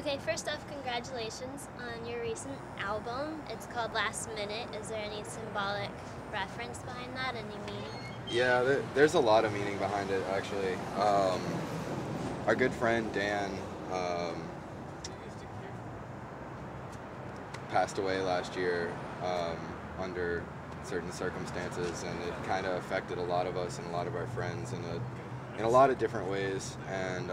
Okay, first off, congratulations on your recent album. It's called Last Minute. Is there any symbolic reference behind that, any meaning? Yeah, there's a lot of meaning behind it, actually. Our good friend Dan passed away last year under certain circumstances, and it kind of affected a lot of us and a lot of our friends in a lot of different ways. And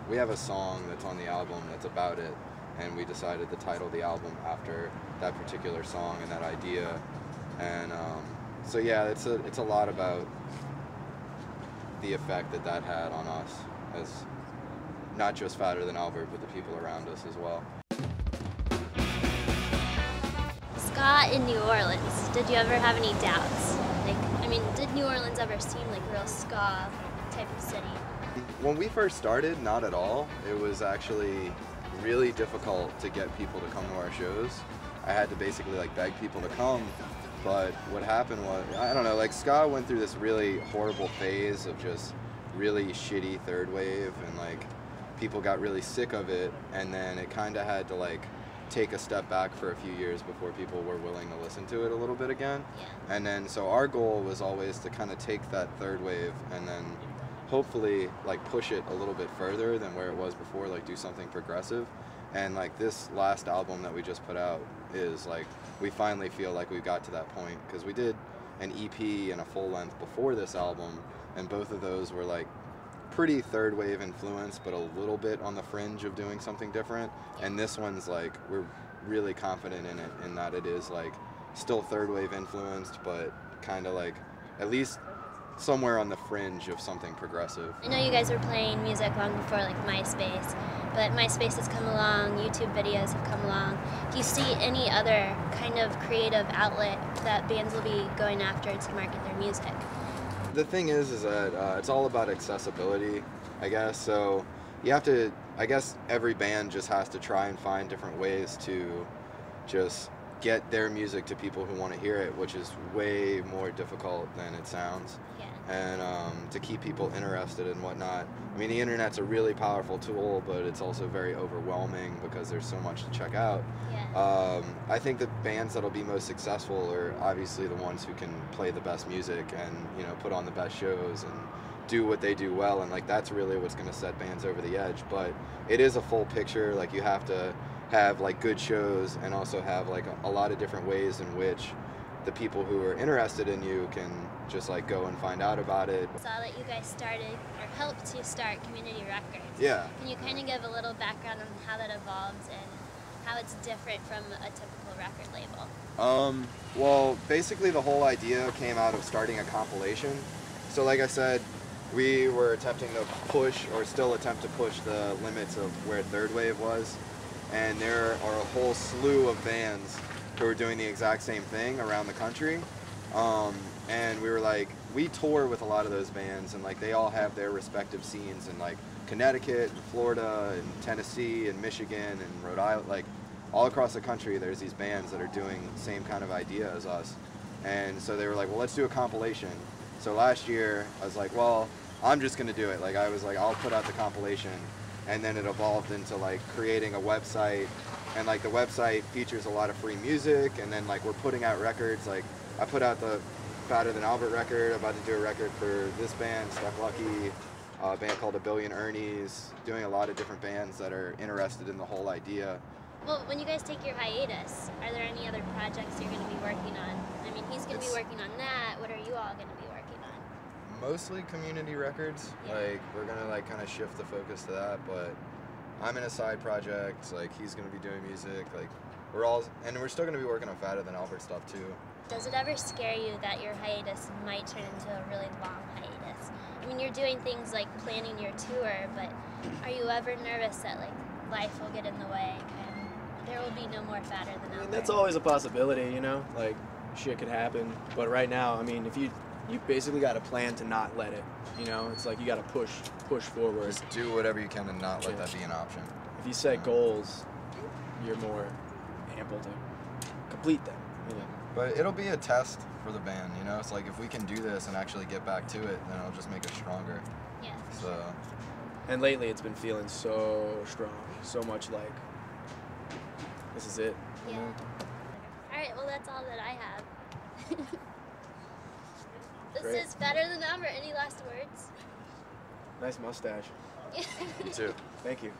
we have a song that's on the album that's about it, and we decided to title the album after that particular song and that idea. And so yeah, it's a lot about the effect that had on us as not just Fatter Than Albert, but the people around us as well. Ska in New Orleans. Did you ever have any doubts? Did New Orleans ever seem like a real ska type of city? When we first started, not at all. It was actually really difficult to get people to come to our shows. I had to basically beg people to come. But what happened was, I don't know, ska went through this really horrible phase of just really shitty third wave, and people got really sick of it, and then it kind of had to take a step back for a few years before people were willing to listen to it a little bit again. Yeah. And then so our goal was always to kind of take that third wave and then hopefully push it a little bit further than where it was before, do something progressive. And this last album that we just put out is we finally feel like we got to that point, because we did an EP and a full length before this album, and both of those were pretty third wave influenced, but a little bit on the fringe of doing something different. And this one's we're really confident in it, in that it is still third wave influenced, but kind of at least somewhere on the fringe of something progressive. I know you guys were playing music long before MySpace, but MySpace has come along, YouTube videos have come along. Do you see any other kind of creative outlet that bands will be going after to market their music? The thing is that it's all about accessibility, I guess. So you have to, I guess every band just has to try and find different ways to just get their music to people who want to hear it, which is way more difficult than it sounds. Yeah. And to keep people interested and whatnot. The internet's a really powerful tool, but it's also very overwhelming because there's so much to check out. Yeah. I think the bands that'll be most successful are obviously the ones who can play the best music and put on the best shows and do what they do well, and that's really what's going to set bands over the edge. But it is a full picture. You have to have good shows and also have a lot of different ways in which the people who are interested in you can just go and find out about it. I saw that you guys started or helped to start Community Records. Yeah. Can you kind of give a little background on how that evolved and how it's different from a typical record label? Well, basically the whole idea came out of starting a compilation. So like I said, we were attempting to push, or still attempt to push, the limits of where third wave was. And there are a whole slew of bands who are doing the exact same thing around the country. And we were we tour with a lot of those bands, and they all have their respective scenes in Connecticut and Florida and Tennessee and Michigan and Rhode Island. All across the country there's these bands that are doing the same kind of idea as us. And so they were well, let's do a compilation. So last year I was well, I'm just gonna do it. I was I'll put out the compilation. And then it evolved into creating a website, and the website features a lot of free music, and then we're putting out records. I put out the Fatter Than Albert record. I'm about to do a record for this band, Stuck Lucky, a band called A Billion Ernies, doing a lot of different bands that are interested in the whole idea. Well, when you guys take your hiatus, are there any other projects you're going to be working on? He's going to be working on that. What are you all going to be working on? Mostly Community Records. Yeah. We're gonna kind of shift the focus to that, but I'm in a side project. He's gonna be doing music. We're still gonna be working on Fatter Than Albert stuff too. Does it ever scare you that your hiatus might turn into a really long hiatus? You're doing things like planning your tour, but are you ever nervous that life will get in the way and there will be no more Fatter Than Albert? That's always a possibility, shit could happen. But right now, if you basically got a plan to not let it, it's you got to push forward. Just do whatever you can to not let that be an option. If you set goals, you're more able to complete them. But it'll be a test for the band, It's if we can do this and actually get back to it, then it'll just make us stronger. Yeah. So And lately, it's been feeling so strong, so much like this is it. You Yeah. know? All right. Well, that's all that I have. This Great. is better than ever. Any last words? Nice mustache. You too. Thank you.